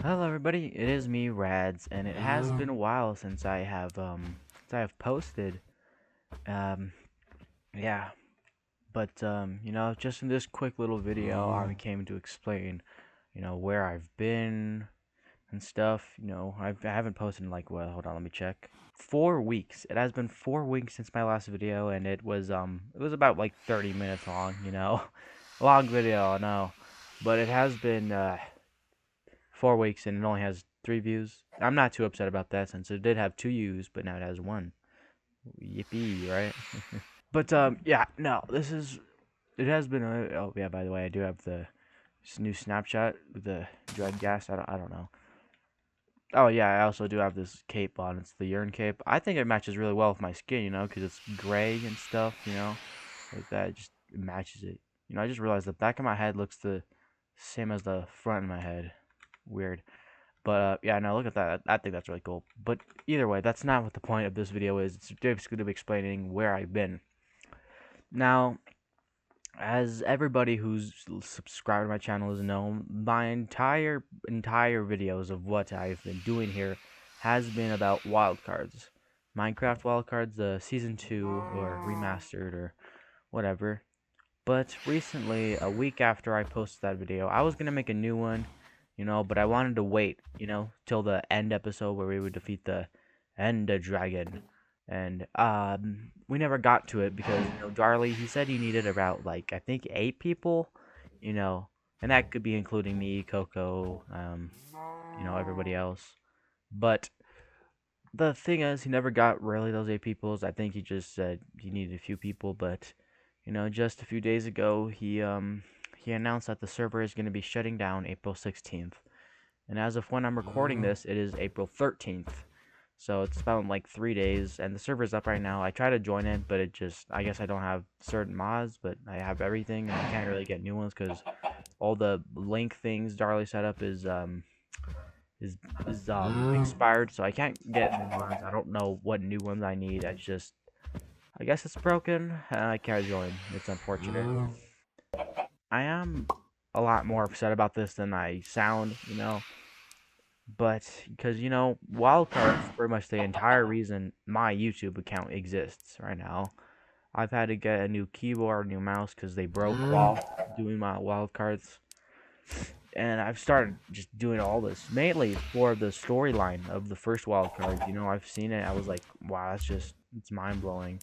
Hello everybody, it is me Rads, and it has been a while since I have posted. Um yeah, but just in this quick little video I came to explain, where I've been and stuff. I haven't posted in like, well, hold on, let me check. 4 weeks. It has been 4 weeks since my last video, and it was about like 30 minutes long, long video, I know. But it has been 4 weeks and it only has 3 views. I'm not too upset about that since it did have 2 views, but now it has one. Yippee, right? But yeah, no, this is. It has been. Oh yeah, by the way, I do have the new snapshot with the dread gas. I don't know. Oh yeah, I also do have this cape on. It's the urine cape. I think it matches really well with my skin, because it's gray and stuff, like that. It matches it. I just realized the back of my head looks the same as the front of my head. Weird. But yeah, no, look at that. I think that's really cool. But either way, that's not what the point of this video is. It's basically to be explaining where I've been. Now, as everybody who's subscribed to my channel has known, my entire videos of what I've been doing here has been about wildcards. Minecraft wildcards, the season 2 or remastered or whatever. But recently, a week after I posted that video, I was gonna make a new one, but I wanted to wait, till the end episode where we would defeat the Ender Dragon. And we never got to it because Darley, he said he needed about like I think 8 people, you know, and that could be including me, Coco, everybody else. But the thing is, he never got really those 8 peoples. I think he just said he needed a few people, but just a few days ago, he announced that the server is going to be shutting down April 16th. And as of when I'm recording this, it is April 13th. So it's about like 3 days, and the server's up right now. I try to join it, but I guess I don't have certain mods, but I have everything, and I can't really get new ones because all the link things Darley set up is expired, so I can't get new ones. I don't know what new ones I need. I guess it's broken, and I can't join. It's unfortunate. I am a lot more upset about this than I sound, but because wildcards pretty much the entire reason my YouTube account exists right now. I've had to get a new keyboard, new mouse because they broke while doing my wildcards, and I've started just doing all this mainly for the storyline of the first wildcard. I've seen it. I was like, wow, it's mind blowing.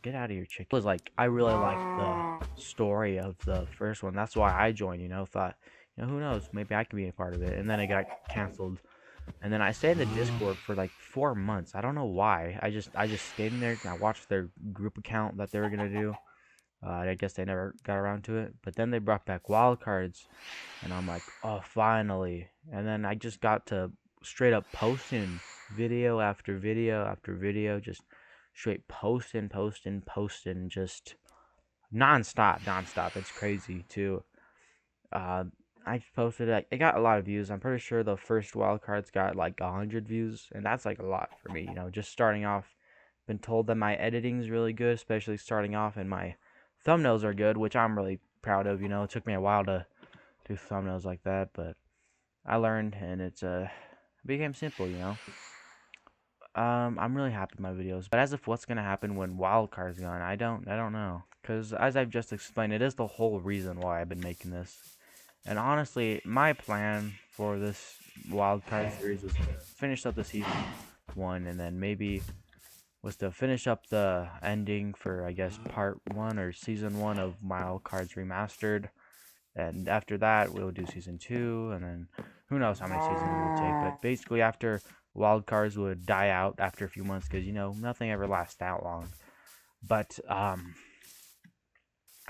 Get out of here, chick. It was like I really liked the story of the first one. That's why I joined. Thought, who knows? Maybe I could be a part of it. And then it got canceled. And then I stayed in the Discord for like 4 months. I don't know why. I just stayed in there and I watched their group account that they were gonna do. I guess they never got around to it. But then they brought back wildcards, and I'm like, oh, finally. And then I just got to straight up posting video after video after video, just straight posting, just nonstop. It's crazy too. Uh, I posted it. It got a lot of views. I'm pretty sure the first wildcards got like 100 views, and that's like a lot for me. Just starting off. Been told that my editing is really good, especially starting off, and my thumbnails are good, which I'm really proud of. It took me a while to do thumbnails like that, but I learned, and it became simple. I'm really happy with my videos, but as of what's gonna happen when wildcard's gone, I don't know. Cause as I've just explained, it is the whole reason why I've been making this. And honestly, my plan for this wildcard series was to finish up the season 1, and then maybe was to finish up the ending for I guess part 1 or season 1 of Wildcards Remastered. And after that, we'll do season 2, and then who knows how many seasons it will take. But basically, after wildcards would die out after a few months, because nothing ever lasts that long. But I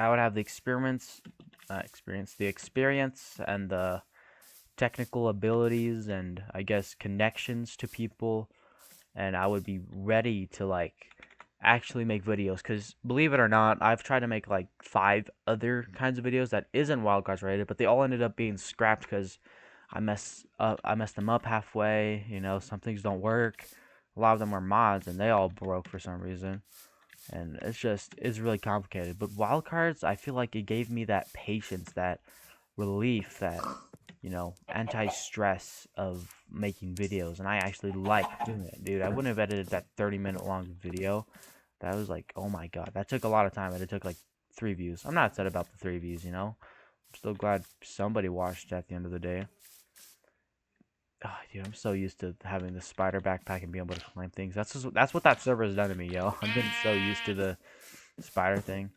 would have the experience, and the technical abilities, and I guess connections to people, and I would be ready to like actually make videos. Because believe it or not, I've tried to make like 5 other kinds of videos that isn't wildcards related, but they all ended up being scrapped because I messed them up halfway. Some things don't work. A lot of them were mods, and they all broke for some reason. And it's really complicated. But wildcards, I feel like it gave me that patience, that relief, that you know, anti-stress of making videos, and I actually like doing it, dude. I wouldn't have edited that 30-minute long video. That was like, oh my god, that took a lot of time, and it took like 3 views. I'm not upset about the 3 views, you know. I'm still glad somebody watched at the end of the day. Oh, dude, I'm so used to having the spider backpack and being able to climb things. That's what that server has done to me, yo. I've been so used to the spider thing.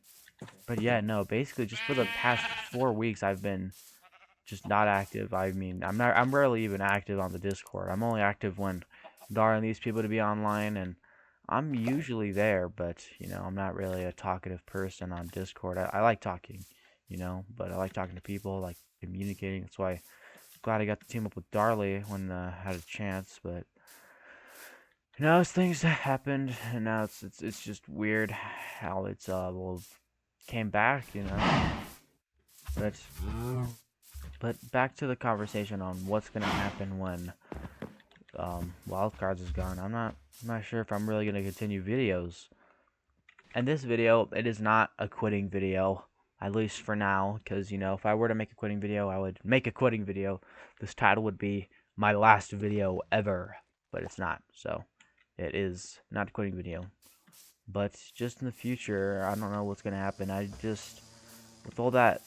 But yeah, no, basically just for the past 4 weeks I've been just not active. I mean, I'm rarely even active on the Discord. I'm only active when Dara needs people to be online, and I'm usually there, but you know, I'm not really a talkative person on Discord. I like talking, you know, but I like talking to people, like communicating. That's why glad I got to team up with Darley when I had a chance, but you know, as things happened, and now it's just weird how it's well came back, you know. But back to the conversation on what's gonna happen when Wildcards is gone. I'm not sure if I'm really gonna continue videos. And this video, it is not a quitting video, at least for now, because you know, if I were to make a quitting video, I would make a quitting video. This title would be my last video ever, but it's not. So it is not a quitting video. But just in the future, I don't know what's gonna happen. I just, with all that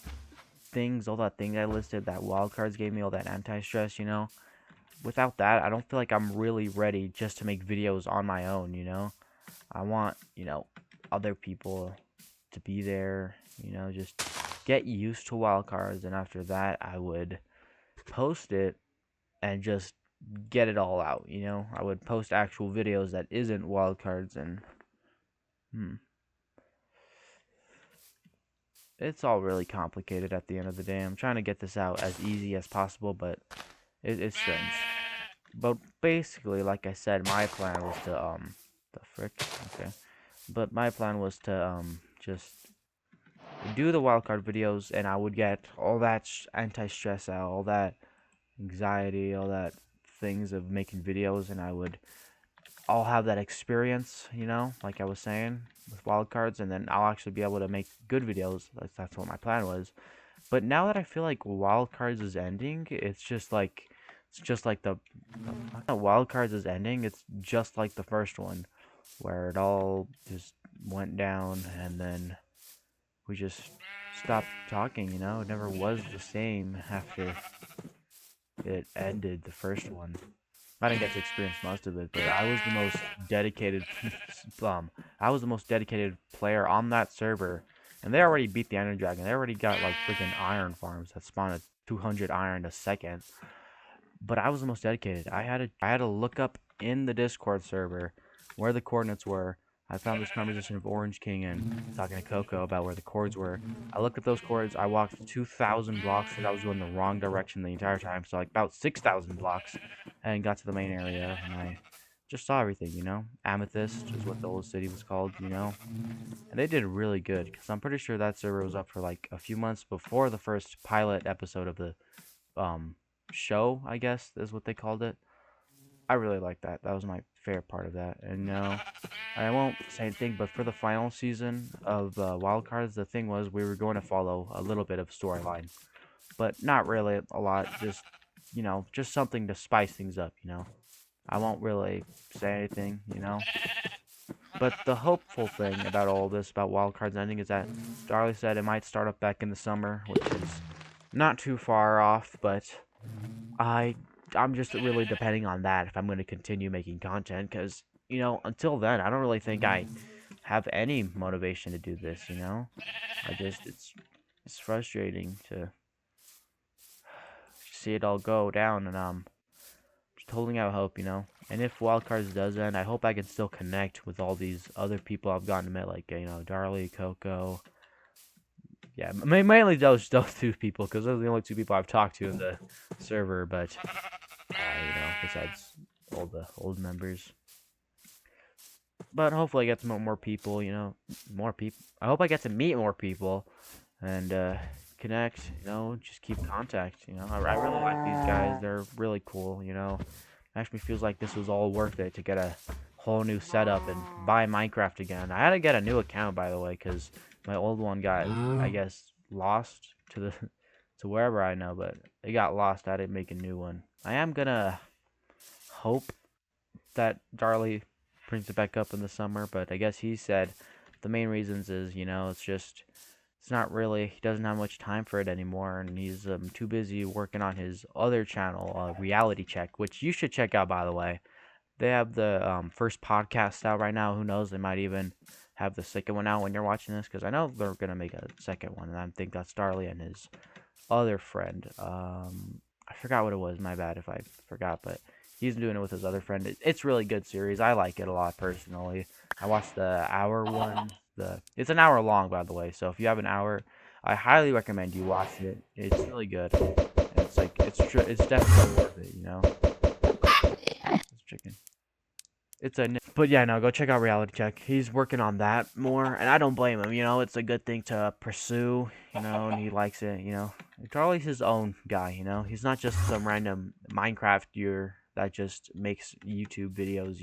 thing I listed, that wildcards gave me, all that anti-stress, you know. Without that, I don't feel like I'm really ready just to make videos on my own, you know. I want, you know, other people to be there, you know, just get used to wildcards, and after that, I would post it and just get it all out, you know. I would post actual videos that isn't wildcards, and it's all really complicated at the end of the day. I'm trying to get this out as easy as possible, but it's strange. But basically, like I said, my plan was to the frick, okay. But my plan was to just do the wildcard videos, and I would get all that anti-stress out, all that anxiety, all that things of making videos, and I'll have that experience, you know, like I was saying with wildcards, and then I'll actually be able to make good videos. That's what my plan was. But now that I feel like wildcards is ending, it's just like the wildcards is ending. It's just like the first one, where it all just went down, and then we just stopped talking. You know, it never was the same after it ended. The first one. I didn't get to experience most of it, but I was the most dedicated. I was the most dedicated player on that server, and they already beat the Ender Dragon. They already got like freaking iron farms that spawn at 200 iron a second. But I was the most dedicated. I had to look up in the Discord server where the coordinates were. I found this conversation of Orange King and talking to Coco about where the cords were. I looked at those cords. I walked 2,000 blocks because I was going the wrong direction the entire time. So like about 6,000 blocks, and got to the main area, and I just saw everything. You know, Amethyst is what the old city was called. You know, and they did really good because I'm pretty sure that server was up for like a few months before the first pilot episode of the show, I guess is what they called it. I really like that. That was my favorite part of that. And no, I won't say anything, but for the final season of Wildcards, the thing was we were going to follow a little bit of storyline, but not really a lot. Just, you know, just something to spice things up. You know, I won't really say anything. You know, but the hopeful thing about all this, about Wildcards ending, is that Darley said it might start up back in the summer, which is not too far off, but I I'm just really depending on that if I'm going to continue making content, because you know, until then I don't really think I have any motivation to do this, you know. I just it's frustrating to see it all go down, and just holding out hope, you know. And if Wildcards does end, I hope I can still connect with all these other people I've gotten to meet, like you know, Darley, Coco. Yeah, mainly those two people, because those are the only two people I've talked to in the server. But you know, besides all the old members. But hopefully I get to meet more people. You know, more people. I hope I get to meet more people and connect. You know, just keep contact. You know, I really like these guys. They're really cool. You know, actually feels like this was all worth it to get a whole new setup and buy Minecraft again. I had to get a new account, by the way, because my old one got, I guess, lost to to wherever I know, but it got lost. I didn't make a new one. I am gonna hope that Darley brings it back up in the summer, but I guess he said the main reasons is, it's not really, he doesn't have much time for it anymore, and he's too busy working on his other channel, Reality Check, which you should check out, by the way. They have the first podcast out right now. Who knows? They might even have the second one out when you're watching this, because I know they're gonna make a second one, and I think that's Darley and his other friend. I forgot what it was. My bad if I forgot, but he's doing it with his other friend. It's really good series. I like it a lot personally. I watched the hour one. It's an hour long, by the way. So if you have an hour, I highly recommend you watch it. It's really good. It's like it's definitely worth it. It's chicken. But yeah, no, go check out Reality Check. He's working on that more, and I don't blame him. It's a good thing to pursue. And he likes it. Charlie's his own guy. He's not just some random Minecrafter that just makes YouTube videos.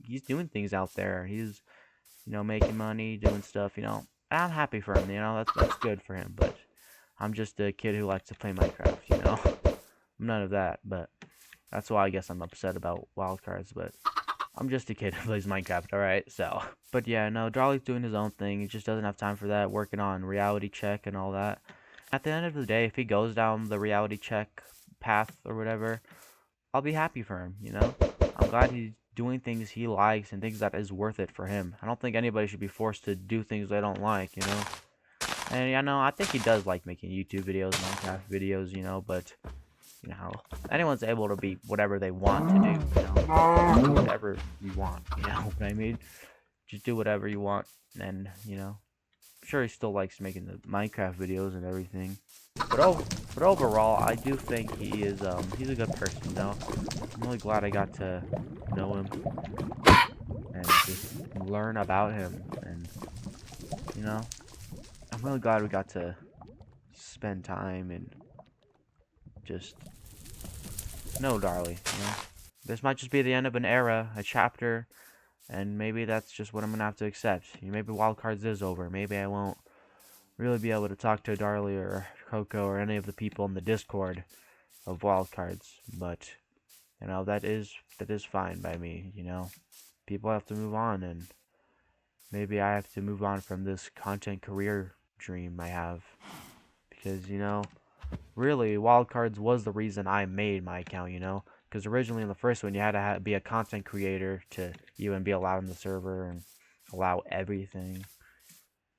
He's doing things out there. He's making money, doing stuff. I'm happy for him. That's good for him. But I'm just a kid who likes to play Minecraft. I'm none of that. But that's why I guess I'm upset about wildcards. But I'm just a kid who plays Minecraft, alright? So, but yeah, no, Darley's doing his own thing. He just doesn't have time for that, working on Reality Check and all that. At the end of the day, if he goes down the Reality Check path or whatever, I'll be happy for him, I'm glad he's doing things he likes and things that is worth it for him. I don't think anybody should be forced to do things they don't like, And, I think he does like making YouTube videos, Minecraft videos, but anyone's able to be whatever they want to do, whatever you want, what I mean? Just do whatever you want, and, I'm sure he still likes making the Minecraft videos and everything. But overall, I do think he's a good person, I'm really glad I got to know him, and just learn about him, and, I'm really glad we got to spend time and just know Darley, This might just be the end of an era, a chapter, and maybe that's just what I'm gonna have to accept. Maybe Wildcards is over. Maybe I won't really be able to talk to Darley or Coco or any of the people in the Discord of Wildcards, but that is fine by me. People have to move on, and maybe I have to move on from this content career dream I have, because really, Wildcards was the reason I made my account, because originally in the first one, you had to be a content creator to even be allowed in the server and allow everything,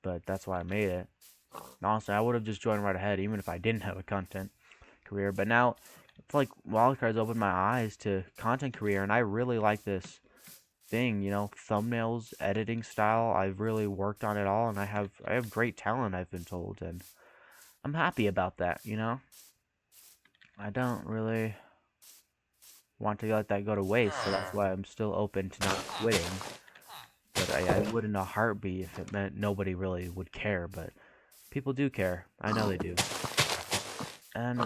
but that's why I made it. And honestly, I would have just joined right ahead, even if I didn't have a content career, but now, it's like Wildcards opened my eyes to content career, and I really like this thing, thumbnails, editing style. I've really worked on it all, and I have great talent, I've been told, and I'm happy about that, I don't really want to let that go to waste, so that's why I'm still open to not quitting. But I would in a heartbeat if it meant nobody really would care, but people do care. I know they do. And,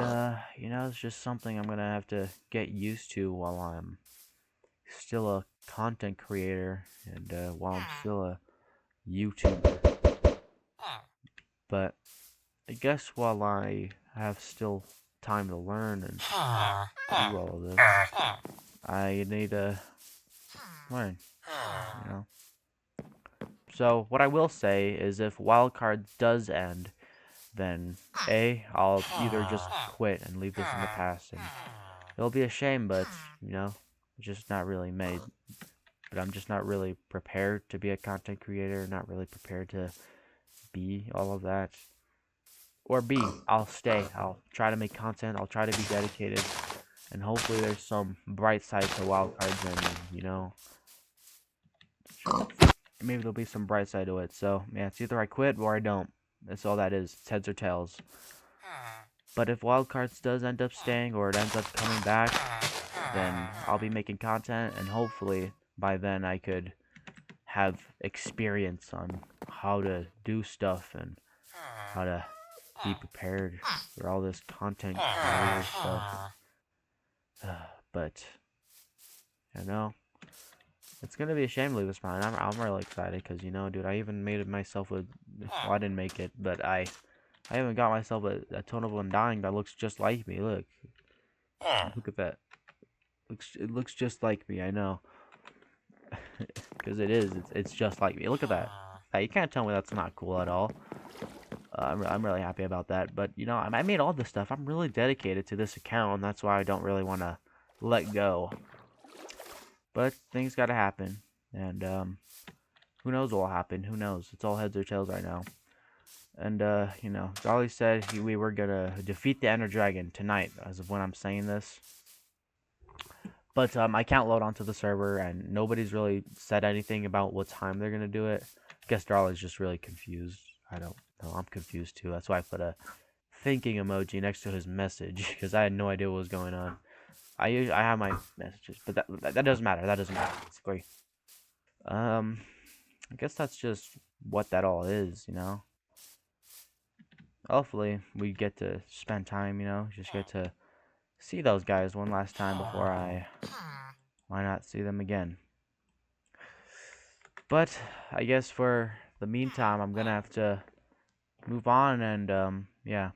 it's just something I'm gonna have to get used to while I'm still a content creator and while I'm still a YouTuber. But I guess while I have still time to learn and do all of this, I need to learn, So what I will say is if Wildcard does end, then I'll either just quit and leave this in the past, and it'll be a shame, but, just not really made. But I'm just not really prepared to be a content creator, not really prepared to be all of that. Or B, I'll stay. I'll try to make content. I'll try to be dedicated. And hopefully there's some bright side to Wildcards, and, maybe there'll be some bright side to it. So, yeah, it's either I quit or I don't. That's all that is. It's heads or tails. But if Wildcards does end up staying, or it ends up coming back, then I'll be making content, and hopefully by then I could have experience on how to do stuff and how to be prepared for all this content creator stuff. But it's gonna be a shame to leave this behind. I'm really excited because dude, I even made it myself with. Well, I didn't make it, but I I even got myself a Tone of Undying that looks just like me. Look at that. It looks just like me. I know, because it is. It's just like me. Look at that. You can't tell me that's not cool at all. I'm really happy about that. But you know, I made all this stuff. I'm really dedicated to this account, and that's why I don't really want to let go. But things gotta happen, and who knows what will happen? Who knows? It's all heads or tails right now. And you know, Jolly said we were gonna defeat the Ender Dragon tonight, as of when I'm saying this. But I can't load onto the server, and nobody's really said anything about what time they're gonna do it. I guess Darley's just really confused. I don't know. I'm confused too. That's why I put a thinking emoji next to his message, because I had no idea what was going on. I have my messages, but that doesn't matter. That doesn't matter. Basically, I guess that's just what that all is, you know. Hopefully, we get to spend time, you know, just get to see those guys one last time before why not see them again. But I guess for the meantime, I'm gonna have to move on, and yeah,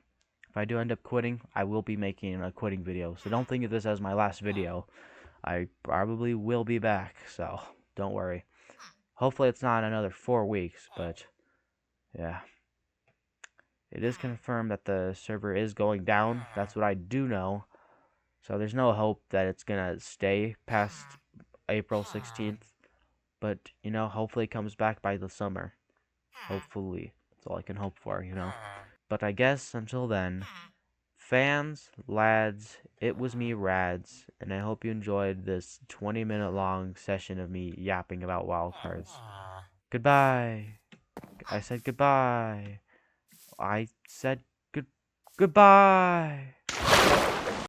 if I do end up quitting, I will be making a quitting video. So don't think of this as my last video. I probably will be back, so don't worry. Hopefully it's not another 4 weeks, but yeah. It is confirmed that the server is going down. That's what I do know. So there's no hope that it's gonna stay past April 16th. But, you know, hopefully it comes back by the summer. Hopefully. That's all I can hope for, you know. But I guess until then, fans, lads, it was me, Rads, and I hope you enjoyed this 20-minute long session of me yapping about wildcards. Goodbye. I said goodbye. I said goodbye.